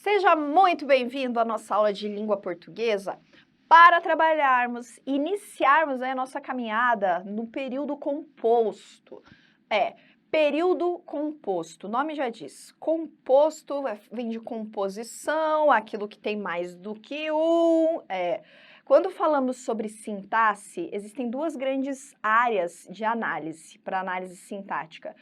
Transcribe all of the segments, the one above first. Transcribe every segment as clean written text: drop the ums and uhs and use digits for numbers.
Seja muito bem-vindo à nossa aula de língua portuguesa para iniciarmos a nossa caminhada no período composto. Período composto, o nome já diz, composto vem de composição, aquilo que tem mais do que um. Quando falamos sobre sintaxe, existem duas grandes áreas de análise, para análise sintática.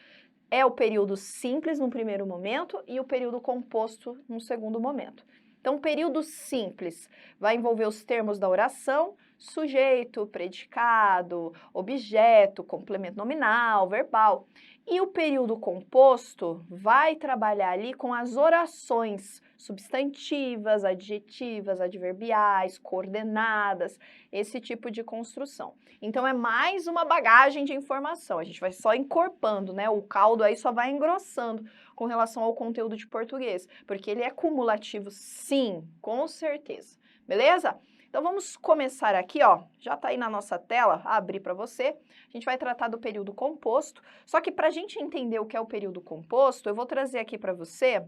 É o período simples no primeiro momento e o período composto no segundo momento. Então, o período simples vai envolver os termos da oração, sujeito, predicado, objeto, complemento nominal, verbal. E o período composto vai trabalhar ali com as orações substantivas, adjetivas, adverbiais, coordenadas, esse tipo de construção. Então, é mais uma bagagem de informação, a gente vai só encorpando, né? O caldo aí só vai engrossando com relação ao conteúdo de português, porque ele é cumulativo, sim, com certeza. Beleza? Então, vamos começar aqui, ó, já tá aí na nossa tela, abrir para você. A gente vai tratar do período composto, só que para a gente entender o que é o período composto, eu vou trazer aqui para você,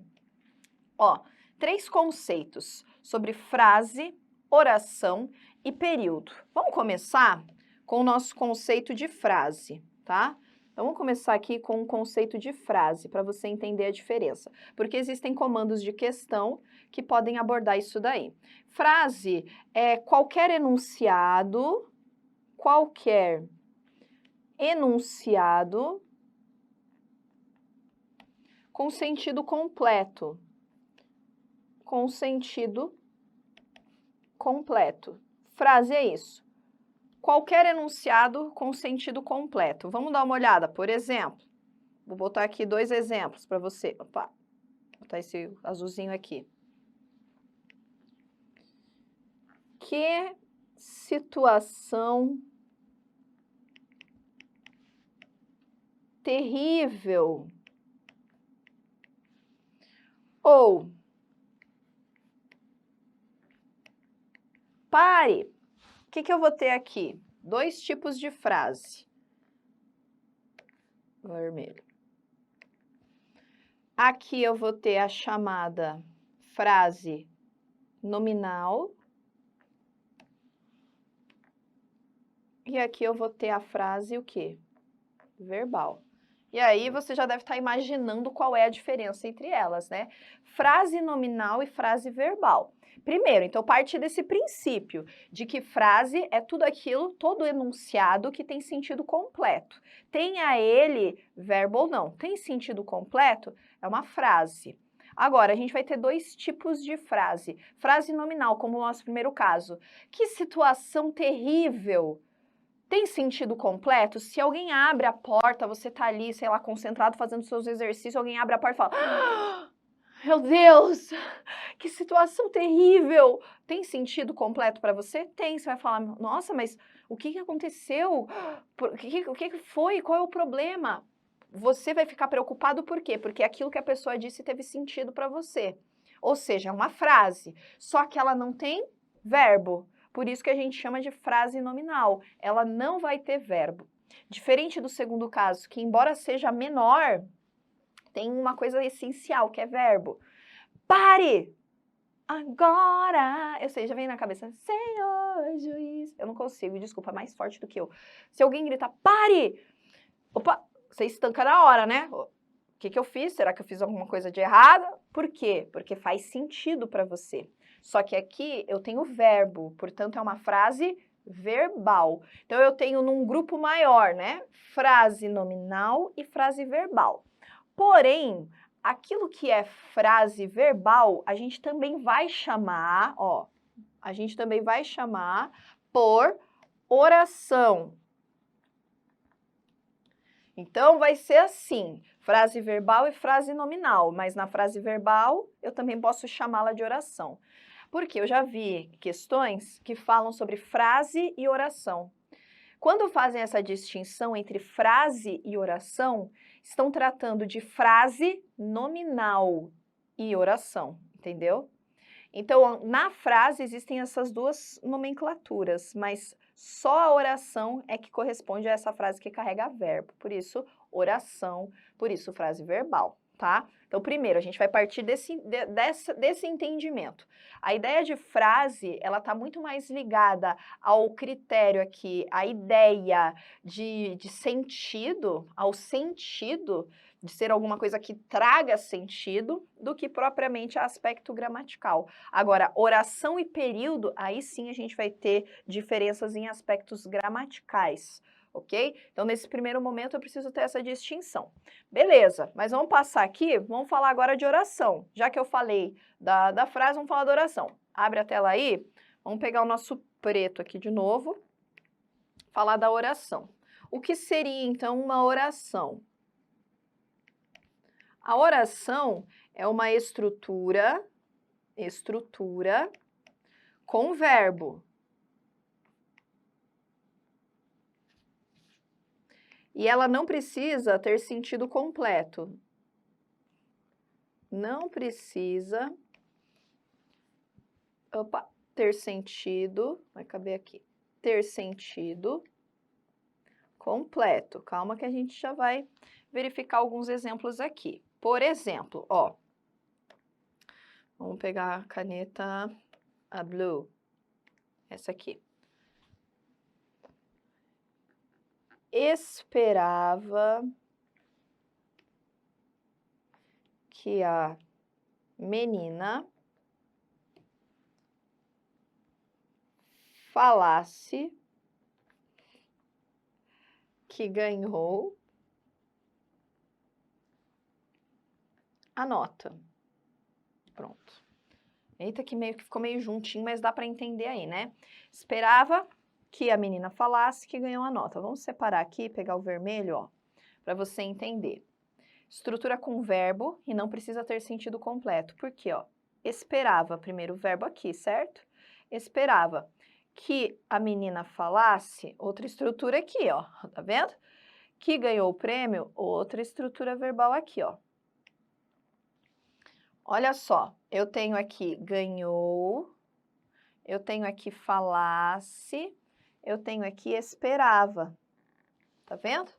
ó, 3 conceitos sobre frase, oração e período. Vamos começar com o nosso conceito de frase, tá? Então, vamos começar aqui com o conceito de frase, para você entender a diferença. Porque existem comandos de questão que podem abordar isso daí. Frase é qualquer enunciado com sentido completo. Com sentido completo. Frase é isso. Qualquer enunciado com sentido completo. Vamos dar uma olhada, por exemplo. Vou botar aqui 2 exemplos para você. Opa, vou botar esse azulzinho aqui. Que situação terrível. Ou, pare. O que eu vou ter aqui? 2 tipos de frase. Vermelho. Aqui eu vou ter a chamada frase nominal. E aqui eu vou ter a frase o quê? Verbal. E aí você já deve estar imaginando qual é a diferença entre elas, né? Frase nominal e frase verbal. Primeiro, então parte desse princípio de que frase é tudo aquilo, todo enunciado que tem sentido completo. Tenha ele verbo ou não. Tem sentido completo? É uma frase. Agora, a gente vai ter 2 tipos de frase. Frase nominal, como o nosso primeiro caso. Que situação terrível! Tem sentido completo? Se alguém abre a porta, você tá ali, sei lá, concentrado fazendo seus exercícios, alguém abre a porta e fala: "Ah, meu Deus, que situação terrível!" Tem sentido completo para você? Tem. Você vai falar: "Nossa, mas o que aconteceu? O que foi? Qual é o problema?" Você vai ficar preocupado por quê? Porque aquilo que a pessoa disse teve sentido para você. Ou seja, é uma frase, só que ela não tem verbo. Por isso que a gente chama de frase nominal. Ela não vai ter verbo. Diferente do segundo caso, que embora seja menor, tem uma coisa essencial, que é verbo. Pare! Agora! Eu sei, já vem na cabeça, Senhor juiz. Eu não consigo, desculpa, é mais forte do que eu. Se alguém grita, pare! Opa, você estanca na hora, né? O que eu fiz? Será que eu fiz alguma coisa de errada? Por quê? Porque faz sentido para você. Só que aqui eu tenho verbo, portanto é uma frase verbal. Então eu tenho num grupo maior, né? Frase nominal e frase verbal. Porém, aquilo que é frase verbal, a gente também vai chamar, ó, a gente também vai chamar por oração. Então, vai ser assim, frase verbal e frase nominal, mas na frase verbal eu também posso chamá-la de oração. Porque eu já vi questões que falam sobre frase e oração. Quando fazem essa distinção entre frase e oração, estão tratando de frase nominal e oração, entendeu? Então, na frase existem essas 2 nomenclaturas, mas só a oração é que corresponde a essa frase que carrega verbo. Por isso, oração, por isso frase verbal, tá? Então, primeiro, a gente vai partir desse entendimento. A ideia de frase, ela está muito mais ligada ao critério aqui, a ideia de sentido, ao sentido, de ser alguma coisa que traga sentido, do que propriamente aspecto gramatical. Agora, oração e período, aí sim a gente vai ter diferenças em aspectos gramaticais. Ok? Então, nesse primeiro momento, eu preciso ter essa distinção. Beleza, mas vamos passar aqui, vamos falar agora de oração. Já que eu falei da frase, vamos falar da oração. Abre a tela aí, vamos pegar o nosso preto aqui de novo, falar da oração. O que seria, então, uma oração? A oração é uma estrutura com verbo. E ela não precisa ter sentido completo. Não precisa ter sentido, vai caber aqui, ter sentido completo. Calma que a gente já vai verificar alguns exemplos aqui. Por exemplo, ó, vamos pegar a caneta, a blue, essa aqui. Esperava que a menina falasse que ganhou a nota. Pronto. Eita, que ficou meio juntinho, mas dá para entender aí, né? Esperava que a menina falasse que ganhou a nota. Vamos separar aqui, pegar o vermelho, ó, para você entender. Estrutura com verbo e não precisa ter sentido completo. Por quê, ó? Esperava, primeiro o verbo aqui, certo? Esperava que a menina falasse, outra estrutura aqui, ó, tá vendo? Que ganhou o prêmio, outra estrutura verbal aqui, ó. Olha só, eu tenho aqui ganhou, eu tenho aqui falasse, eu tenho aqui esperava, tá vendo?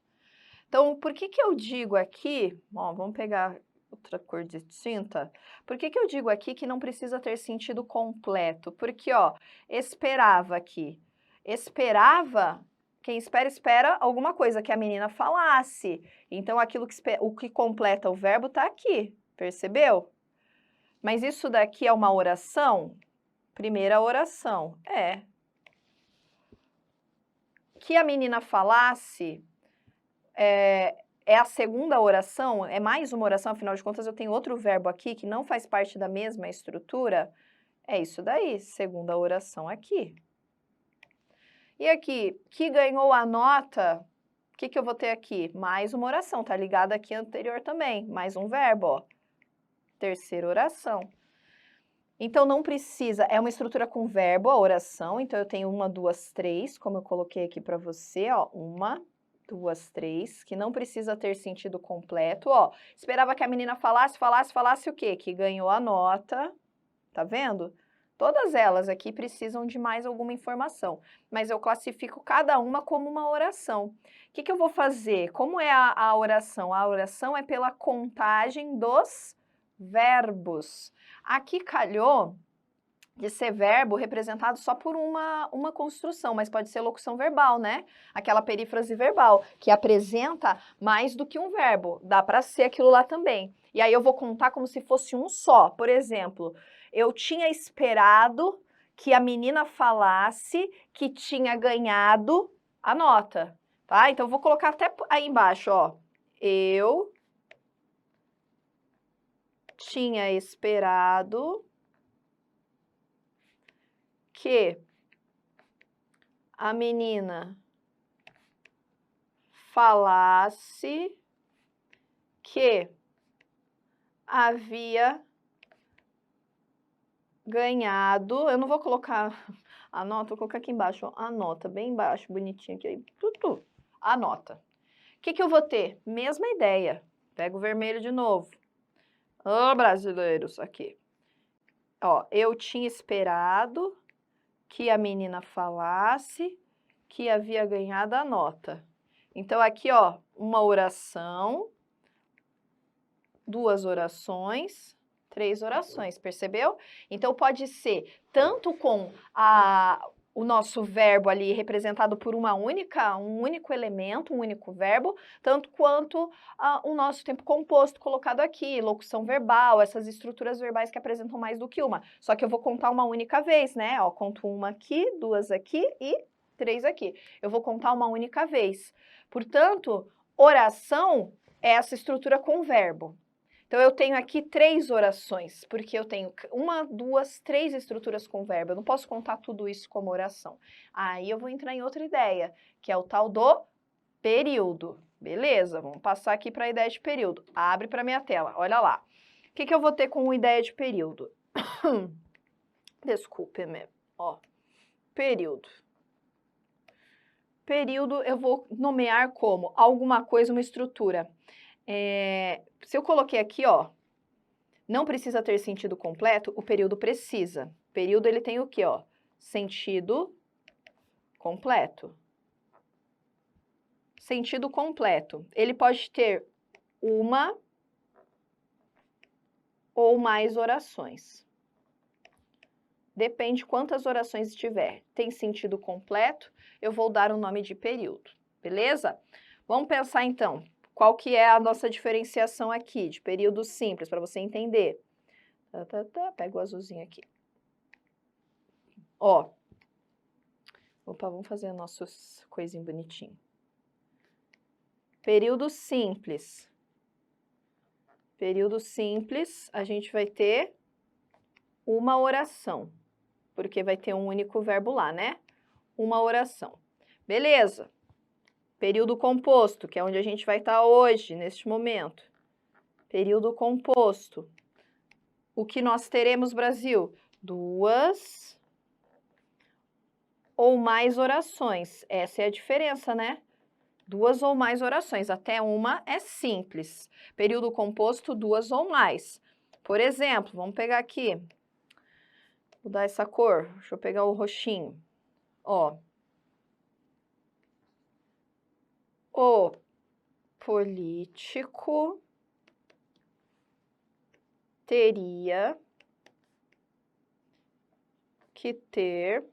Então, por que eu digo aqui, ó, vamos pegar outra cor distinta, por que eu digo aqui que não precisa ter sentido completo? Porque, ó, esperava aqui, esperava, quem espera, espera alguma coisa que a menina falasse. Então, aquilo o que completa o verbo tá aqui, percebeu? Mas isso daqui é uma oração? Primeira oração, é. Que a menina falasse é a segunda oração, é mais uma oração, afinal de contas eu tenho outro verbo aqui que não faz parte da mesma estrutura. É isso daí, segunda oração aqui. E aqui, que ganhou a nota, o que eu vou ter aqui? Mais uma oração, tá ligada aqui anterior também, mais um verbo, ó. Terceira oração. Então, não precisa, é uma estrutura com verbo, a oração, então eu tenho 1, 2, 3, como eu coloquei aqui para você, ó, 1, 2, 3, que não precisa ter sentido completo, ó. Esperava que a menina falasse o quê? Que ganhou a nota, tá vendo? Todas elas aqui precisam de mais alguma informação, mas eu classifico cada uma como uma oração. O que eu vou fazer? Como é a oração? A oração é pela contagem dos verbos. Aqui calhou de ser verbo representado só por uma construção, mas pode ser locução verbal, né? Aquela perífrase verbal, que apresenta mais do que um verbo. Dá para ser aquilo lá também. E aí eu vou contar como se fosse um só. Por exemplo, eu tinha esperado que a menina falasse que tinha ganhado a nota, tá? Então, eu vou colocar até aí embaixo, ó. Eu tinha esperado que a menina falasse que havia ganhado, eu não vou colocar a nota, vou colocar aqui embaixo, ó, a nota, bem embaixo, bonitinho aqui, a nota. O que eu vou ter? Mesma ideia. Pega o vermelho de novo. Ô, brasileiros, aqui. Ó, eu tinha esperado que a menina falasse que havia ganhado a nota. Então, aqui, ó, uma oração, 2 orações, 3 orações, percebeu? Então, pode ser tanto com o nosso verbo ali representado por um único elemento, um único verbo, tanto quanto o nosso tempo composto colocado aqui, locução verbal, essas estruturas verbais que apresentam mais do que uma. Só que eu vou contar uma única vez, né? Ó, conto uma aqui, 2 aqui e 3 aqui. Eu vou contar uma única vez. Portanto, oração é essa estrutura com verbo. Então, eu tenho aqui 3 orações, porque eu tenho 1, 2, 3 estruturas com verbo. Eu não posso contar tudo isso como oração. Aí eu vou entrar em outra ideia, que é o tal do período. Beleza? Vamos passar aqui para a ideia de período. Abre para minha tela, olha lá. O que eu vou ter com ideia de período? Desculpe-me. Ó, período. Período eu vou nomear como alguma coisa, uma estrutura. Se eu coloquei aqui, ó, não precisa ter sentido completo, o período precisa. Período, ele tem o quê, ó? Sentido completo. Sentido completo. Ele pode ter uma ou mais orações. Depende quantas orações tiver. Tem sentido completo, eu vou dar o nome de período. Beleza? Vamos pensar, então. Qual que é a nossa diferenciação aqui de período simples, para você entender? Pega o azulzinho aqui. Ó. Opa, vamos fazer nossas coisinhas bonitinhas. Período simples. Período simples, a gente vai ter uma oração, porque vai ter um único verbo lá, né? Uma oração. Beleza. Período composto, que é onde a gente vai estar hoje, neste momento. Período composto. O que nós teremos, Brasil? 2 ou mais orações. Essa é a diferença, né? 2 ou mais orações. Até uma é simples. Período composto, 2 ou mais. Por exemplo, vamos pegar aqui. Vou dar essa cor. Deixa eu pegar o roxinho. Ó. O político teria que ter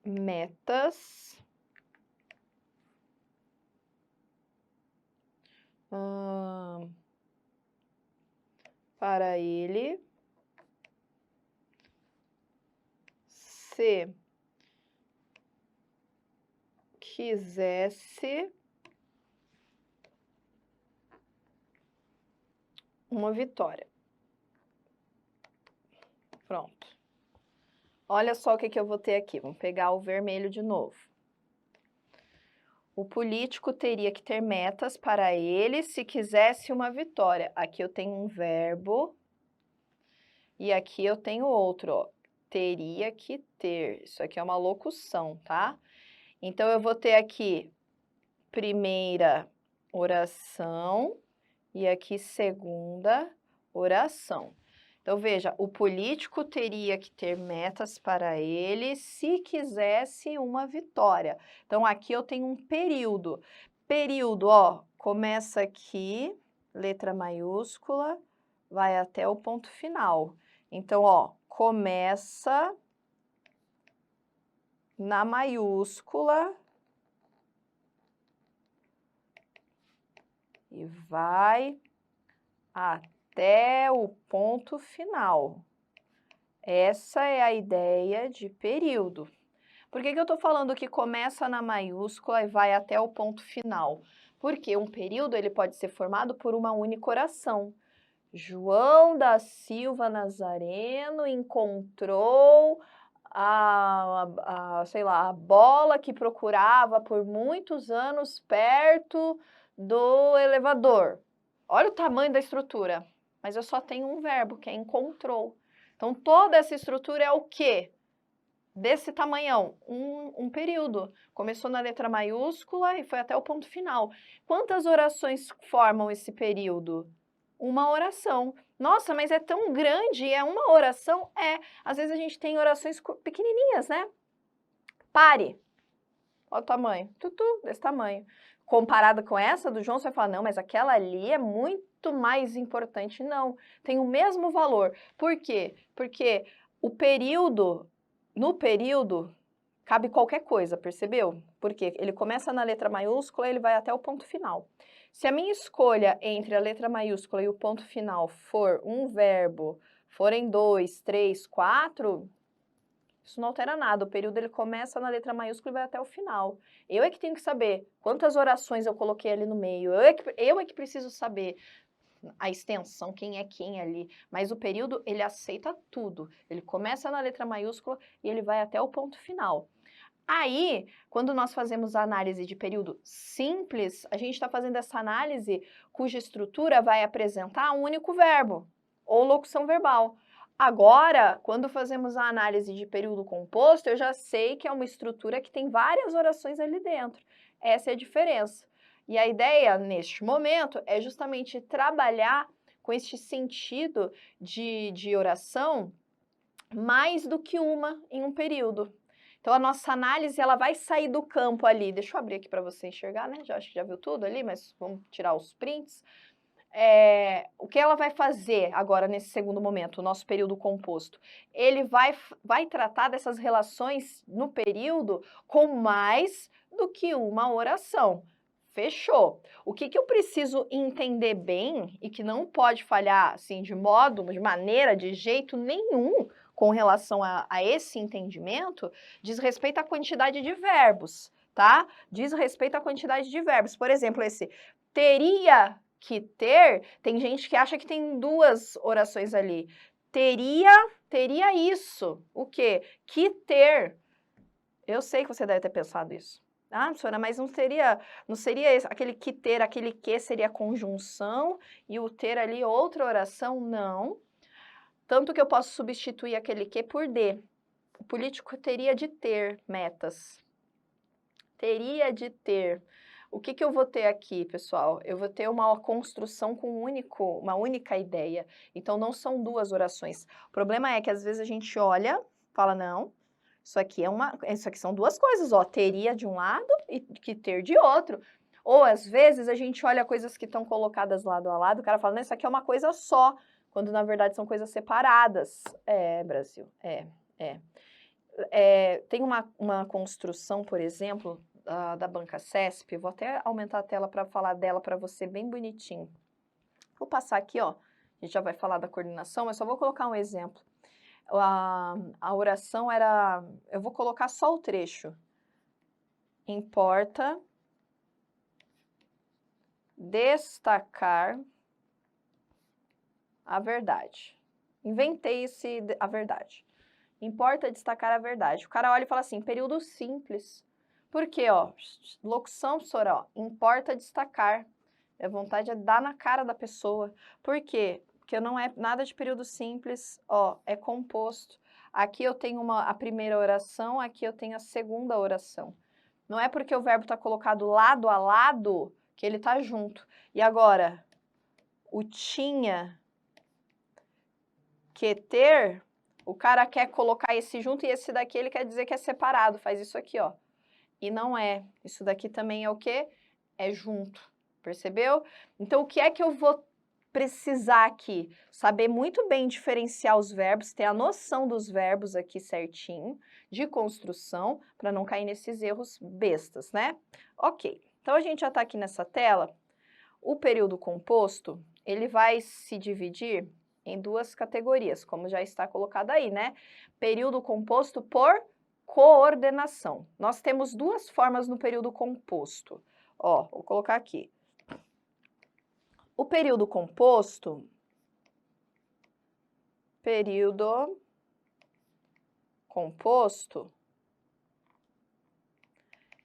metas para ele se quisesse uma vitória. Pronto. Olha só o que eu vou ter aqui. Vamos pegar o vermelho de novo. O político teria que ter metas para ele se quisesse uma vitória. Aqui eu tenho um verbo e aqui eu tenho outro, ó. Teria que ter. Isso aqui é uma locução, tá? Então, eu vou ter aqui primeira oração e aqui segunda oração. Então, veja, o político teria que ter metas para ele se quisesse uma vitória. Então, aqui eu tenho um período. Período, ó, começa aqui, letra maiúscula, vai até o ponto final. Então, ó, começa na maiúscula e vai até o ponto final. Essa é a ideia de período. Por que eu estou falando que começa na maiúscula e vai até o ponto final? Porque um período ele pode ser formado por uma única oração. João da Silva Nazareno encontrou sei lá, a bola que procurava por muitos anos perto do elevador. Olha o tamanho da estrutura, mas eu só tenho um verbo, que é encontrou. Então, toda essa estrutura é o quê? Desse tamanhão, um período. Começou na letra maiúscula e foi até o ponto final. Quantas orações formam esse período? Uma oração. Nossa, mas é tão grande, é uma oração? É. Às vezes a gente tem orações pequenininhas, né? Pare. Olha o tamanho, tutu, desse tamanho. Comparada com essa do João, você vai falar, não, mas aquela ali é muito mais importante. Não, tem o mesmo valor. Por quê? Porque o período, no período, cabe qualquer coisa, percebeu? Porque ele começa na letra maiúscula e ele vai até o ponto final. Se a minha escolha entre a letra maiúscula e o ponto final for um verbo, forem 2, 3, 4, isso não altera nada. O período ele começa na letra maiúscula e vai até o final. Eu é que tenho que saber quantas orações eu coloquei ali no meio. Eu é que preciso saber a extensão, quem é quem ali. Mas o período, ele aceita tudo. Ele começa na letra maiúscula e ele vai até o ponto final. Aí, quando nós fazemos a análise de período simples, a gente está fazendo essa análise cuja estrutura vai apresentar um único verbo ou locução verbal. Agora, quando fazemos a análise de período composto, eu já sei que é uma estrutura que tem várias orações ali dentro. Essa é a diferença. E a ideia, neste momento, é justamente trabalhar com este sentido de oração mais do que uma em um período. Então, a nossa análise, ela vai sair do campo ali. Deixa eu abrir aqui para você enxergar, né? Acho que já viu tudo ali, mas vamos tirar os prints. O que ela vai fazer agora nesse segundo momento, o nosso período composto? Ele vai tratar dessas relações no período com mais do que uma oração. Fechou. O que eu preciso entender bem e que não pode falhar, assim, de maneira, de jeito nenhum, com relação a esse entendimento, diz respeito à quantidade de verbos, tá? Diz respeito à quantidade de verbos. Por exemplo, esse teria que ter, tem gente que acha que tem duas orações ali. Teria isso. O quê? Que ter. Eu sei que você deve ter pensado isso. Ah, professora, mas não seria aquele que ter, aquele que seria conjunção e o ter ali outra oração? Não. Tanto que eu posso substituir aquele que por de. O político teria de ter metas. Teria de ter. O que eu vou ter aqui, pessoal? Eu vou ter uma construção com uma única ideia. Então, não são duas orações. O problema é que, às vezes, a gente olha, fala, não, isso aqui são duas coisas, ó, teria de um lado e que ter de outro. Ou, às vezes, a gente olha coisas que estão colocadas lado a lado, o cara fala, não, isso aqui é uma coisa só, quando, na verdade, são coisas separadas. Brasil, tem uma construção, por exemplo, da banca CESP, vou até aumentar a tela para falar dela para você bem bonitinho. Vou passar aqui, ó, a gente já vai falar da coordenação, mas só vou colocar um exemplo. A oração era, eu vou colocar só o trecho. Importa destacar a verdade. Inventei a verdade. Importa destacar a verdade. O cara olha e fala assim, período simples. Por quê, ó? Locução, professora, ó, importa destacar. A vontade é dar na cara da pessoa. Por quê? Porque não é nada de período simples, ó, é composto. Aqui eu tenho a primeira oração, aqui eu tenho a segunda oração. Não é porque o verbo está colocado lado a lado que ele está junto. E agora, o tinha que ter, o cara quer colocar esse junto e esse daqui ele quer dizer que é separado, faz isso aqui, ó. E não é. Isso daqui também é o quê? É junto. Percebeu? Então, o que é que eu vou precisar aqui? Saber muito bem diferenciar os verbos, ter a noção dos verbos aqui certinho, de construção, para não cair nesses erros bestas, né? Ok. Então, a gente já está aqui nessa tela. O período composto, ele vai se dividir em duas categorias, como já está colocado aí, né? Período composto por coordenação. Nós temos duas formas no período composto. Ó, vou colocar aqui. O período composto,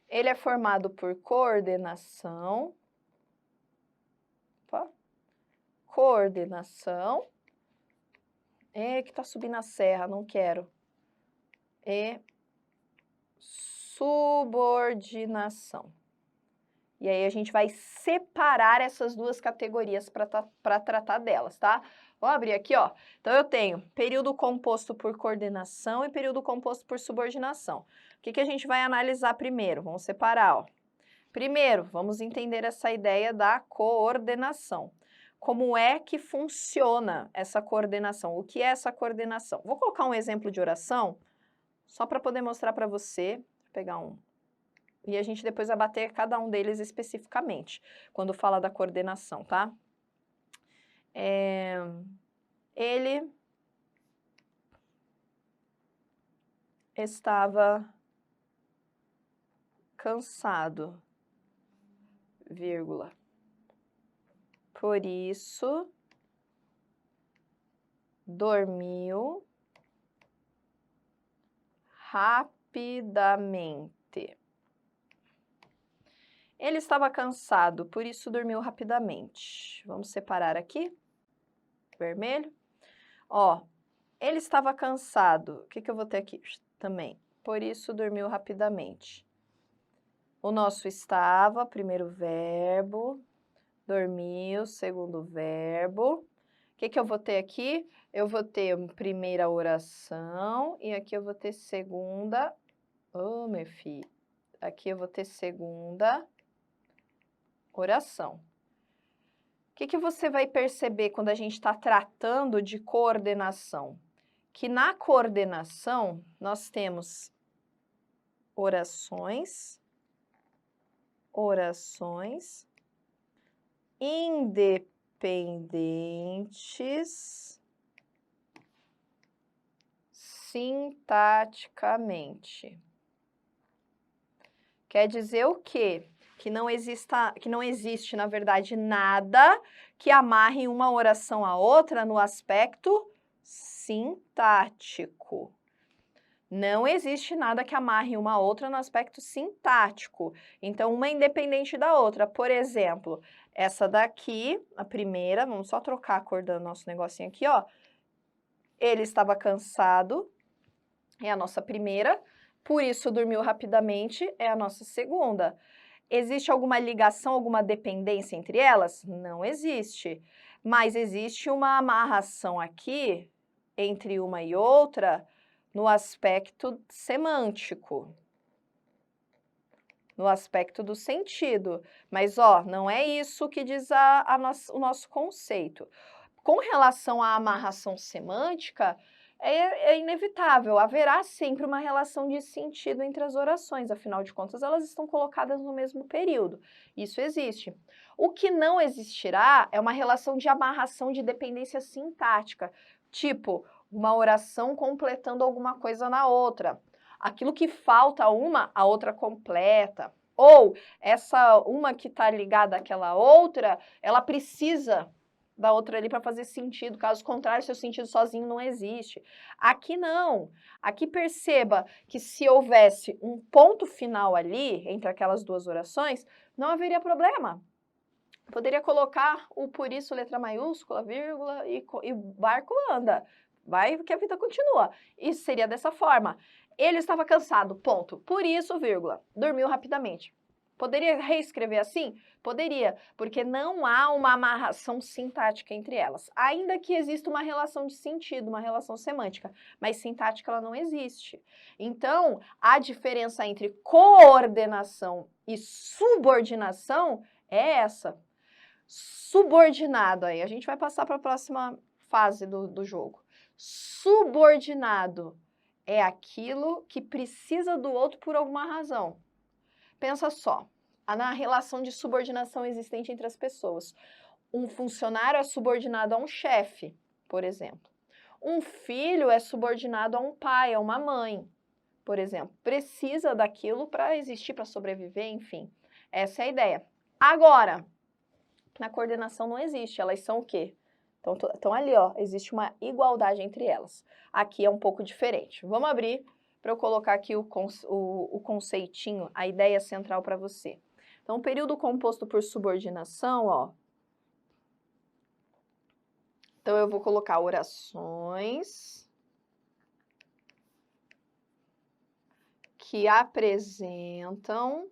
ele é formado por coordenação, que tá subindo a serra, não quero, e subordinação. E aí a gente vai separar essas duas categorias para tratar delas, tá? Vou abrir aqui, ó. Então, eu tenho período composto por coordenação e período composto por subordinação. O que a gente vai analisar primeiro? Vamos separar, ó. Primeiro, vamos entender essa ideia da coordenação. Como é que funciona essa coordenação? O que é essa coordenação? Vou colocar um exemplo de oração, só para poder mostrar para você. Vou pegar um. E a gente depois vai bater cada um deles especificamente, quando fala da coordenação, tá? Ele estava cansado, vírgula. Por isso, dormiu rapidamente. Ele estava cansado, por isso dormiu rapidamente. Vamos separar aqui, vermelho. Ó, ele estava cansado, o que eu vou ter aqui também? Por isso dormiu rapidamente. O nosso estava, primeiro verbo, dormiu, segundo verbo. O que eu vou ter aqui? Eu vou ter primeira oração e aqui eu vou ter segunda. Ô, meu filho. Aqui eu vou ter segunda oração. O que você vai perceber quando a gente está tratando de coordenação? Que na coordenação nós temos orações independentes sintaticamente. Quer dizer o quê? Que não existe, na verdade, nada que amarre uma oração à outra no aspecto sintático. Não existe nada que amarre uma a outra no aspecto sintático. Então, uma é independente da outra. Por exemplo, essa daqui, a primeira, vamos só trocar a cor do nosso negocinho aqui, ó. Ele estava cansado, é a nossa primeira. Por isso, dormiu rapidamente, é a nossa segunda. Existe alguma ligação, alguma dependência entre elas? Não existe. Mas existe uma amarração aqui entre uma e outra no aspecto semântico, no aspecto do sentido. Mas, ó, não é isso que diz o nosso conceito. Com relação à amarração semântica, é inevitável, haverá sempre uma relação de sentido entre as orações, afinal de contas, elas estão colocadas no mesmo período. Isso existe. O que não existirá é uma relação de amarração de dependência sintática, tipo, uma oração completando alguma coisa na outra. Aquilo que falta uma, a outra completa. Ou essa uma que está ligada àquela outra, ela precisa da outra ali para fazer sentido, caso contrário, seu sentido sozinho não existe. Aqui não. Aqui perceba que se houvesse um ponto final ali, entre aquelas duas orações, não haveria problema. Poderia colocar o por isso, letra maiúscula, vírgula, e o barco anda. Vai que a vida continua. Isso seria dessa forma. Ele estava cansado, ponto. Por isso, vírgula, dormiu rapidamente. Poderia reescrever assim? Poderia, porque não há uma amarração sintática entre elas. Ainda que exista uma relação de sentido, uma relação semântica, mas sintática ela não existe. Então, a diferença entre coordenação e subordinação é essa. Subordinado aí, a gente vai passar para a próxima fase do jogo. Subordinado é aquilo que precisa do outro por alguma razão. Pensa só, na relação de subordinação existente entre as pessoas. Um funcionário é subordinado a um chefe, por exemplo. Um filho é subordinado a um pai, a uma mãe, por exemplo. Precisa daquilo para existir, para sobreviver, enfim. Essa é a ideia. Agora, na coordenação não existe, elas são o quê? Então ali, ó, existe uma igualdade entre elas. Aqui é um pouco diferente. Vamos abrir para eu colocar aqui o conceitinho, a ideia central para você. Então, o período composto por subordinação, ó. Então, eu vou colocar orações que apresentam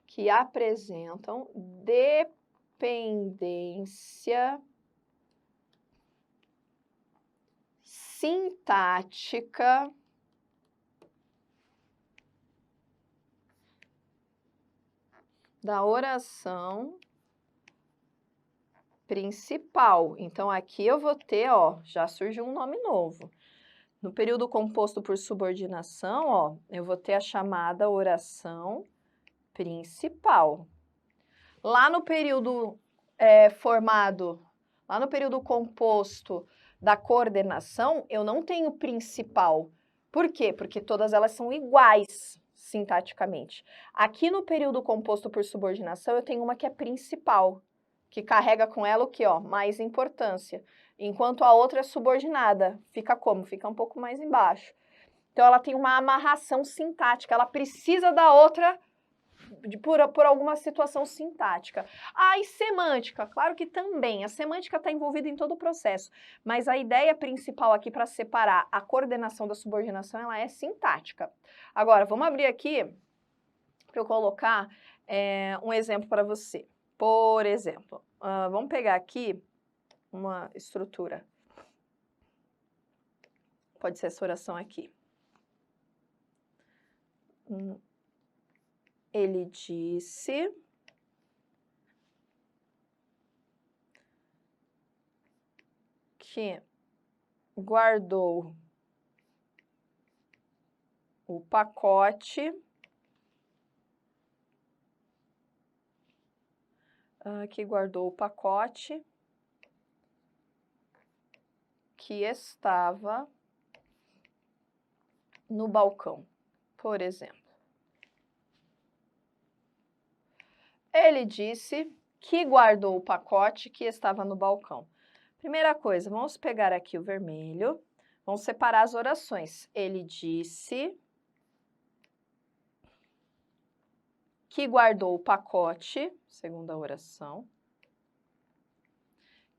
que apresentam dependência sintática da oração principal. Então, aqui eu vou ter, ó, já surgiu um nome novo. No período composto por subordinação, ó, eu vou ter a chamada oração principal. Lá no período lá no período composto da coordenação, eu não tenho principal. Por quê? Porque todas elas são iguais sintaticamente. Aqui no período composto por subordinação, eu tenho uma que é principal, que carrega com ela o quê? Ó, mais importância. Enquanto a outra é subordinada. Fica como? Fica um pouco mais embaixo. Então, ela tem uma amarração sintática. Ela precisa da outra por alguma situação sintática. Ah, e semântica? Claro que também. A semântica está envolvida em todo o processo. Mas a ideia principal aqui para separar a coordenação da subordinação, ela é sintática. Agora, vamos abrir aqui para eu colocar um exemplo para você. Por exemplo, vamos pegar aqui uma estrutura. Pode ser essa oração aqui. Ele disse que guardou o pacote que estava no balcão, por exemplo. Ele disse que guardou o pacote que estava no balcão. Primeira coisa, vamos pegar aqui o vermelho, vamos separar as orações. Ele disse que guardou o pacote, segunda oração,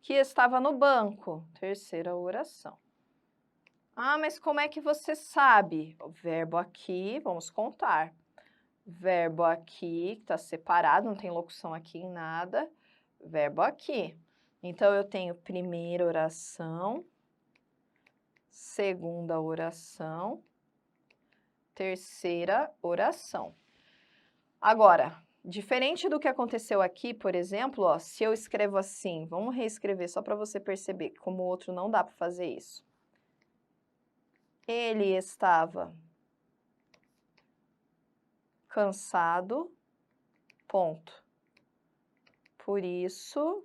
que estava no banco, terceira oração. Ah, mas como é que você sabe? O verbo aqui, vamos contar. Verbo aqui, que está separado, não tem locução aqui em nada. Verbo aqui. Então, eu tenho primeira oração, segunda oração, terceira oração. Agora, diferente do que aconteceu aqui, por exemplo, ó, se eu escrevo assim, vamos reescrever só para você perceber que como o outro não dá para fazer isso. Ele estava cansado, ponto. Por isso,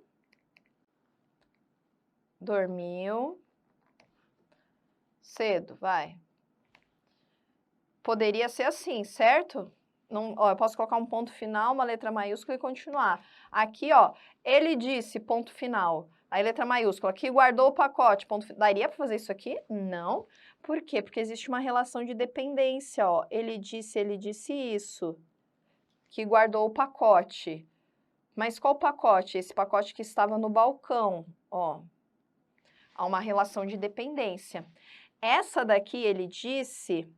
dormiu cedo, vai. Poderia ser assim, certo? Não, ó, eu posso colocar um ponto final, uma letra maiúscula e continuar. Aqui, ó, ele disse, ponto final. Aí, letra maiúscula, aqui guardou o pacote, ponto final. Daria para fazer isso aqui? Não. Por quê? Porque existe uma relação de dependência, ó. Ele disse isso, que guardou o pacote. Mas qual pacote? Esse pacote que estava no balcão, ó. Há uma relação de dependência. Essa daqui, ele disse,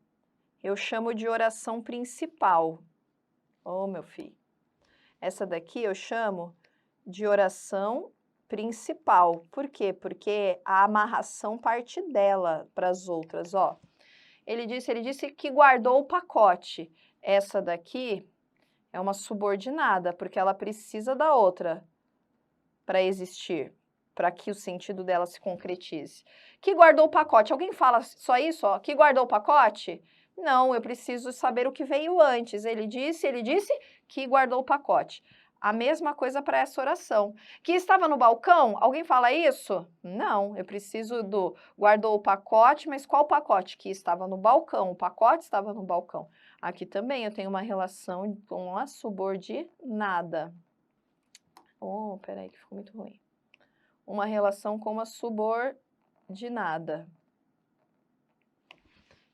eu chamo de oração principal. Ô, meu filho. Essa daqui eu chamo de oração principal. Por quê? Porque a amarração parte dela para as outras, ó. Ele disse que guardou o pacote. Essa daqui é uma subordinada, porque ela precisa da outra para existir, para que o sentido dela se concretize. Que guardou o pacote. Alguém fala só isso, ó? Que guardou o pacote? Não, eu preciso saber o que veio antes. Ele disse que guardou o pacote. A mesma coisa para essa oração. Que estava no balcão? Alguém fala isso? Não, eu preciso do guardou o pacote, mas qual pacote? Que estava no balcão. O pacote estava no balcão. Aqui também eu tenho uma relação com a subordinada. Oh, peraí que ficou muito ruim. Uma relação com uma subordinada.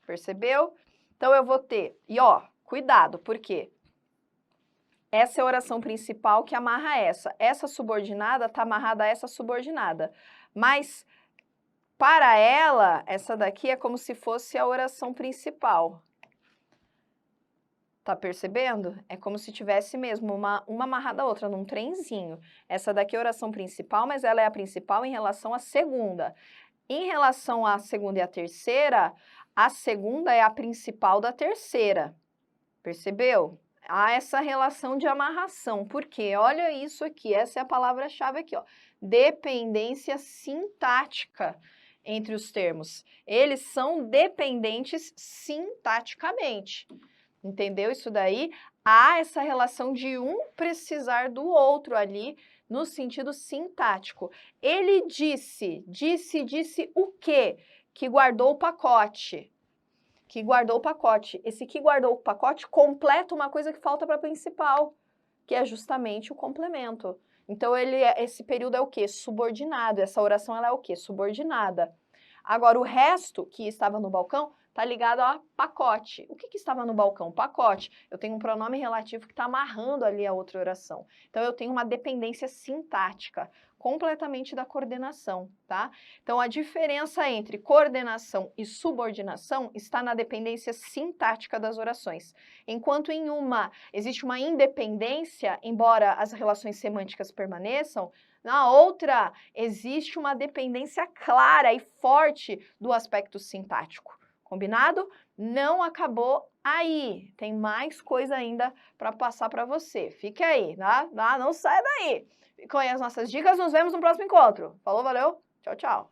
Percebeu? Então, eu vou ter... E, ó, cuidado, por quê? Essa é a oração principal que amarra essa. Essa subordinada está amarrada a essa subordinada. Mas, para ela, essa daqui é como se fosse a oração principal. Tá percebendo? É como se tivesse mesmo uma amarrada à outra, num trenzinho. Essa daqui é a oração principal, mas ela é a principal em relação à segunda. Em relação à segunda e à terceira, a segunda é a principal da terceira. Percebeu? Há essa relação de amarração. Por quê? Olha isso aqui, essa é a palavra-chave aqui, ó. Dependência sintática entre os termos. Eles são dependentes sintaticamente. Entendeu isso daí? Há essa relação de um precisar do outro ali no sentido sintático. Ele disse o quê? Que guardou o pacote. Que guardou o pacote. Esse que guardou o pacote completa uma coisa que falta para a principal, que é justamente o complemento. Então, esse período é o quê? Subordinado. Essa oração ela é o quê? Subordinada. Agora, o resto que estava no balcão está ligado a pacote. O que estava no balcão? Pacote. Eu tenho um pronome relativo que está amarrando ali a outra oração. Então, eu tenho uma dependência sintática completamente da coordenação, tá? Então, a diferença entre coordenação e subordinação está na dependência sintática das orações. Enquanto em uma existe uma independência, embora as relações semânticas permaneçam, na outra existe uma dependência clara e forte do aspecto sintático. Combinado? Não acabou aí. Tem mais coisa ainda para passar para você. Fique aí, tá? Não saia daí. Com as nossas dicas, nos vemos no próximo encontro. Falou, valeu, tchau, tchau.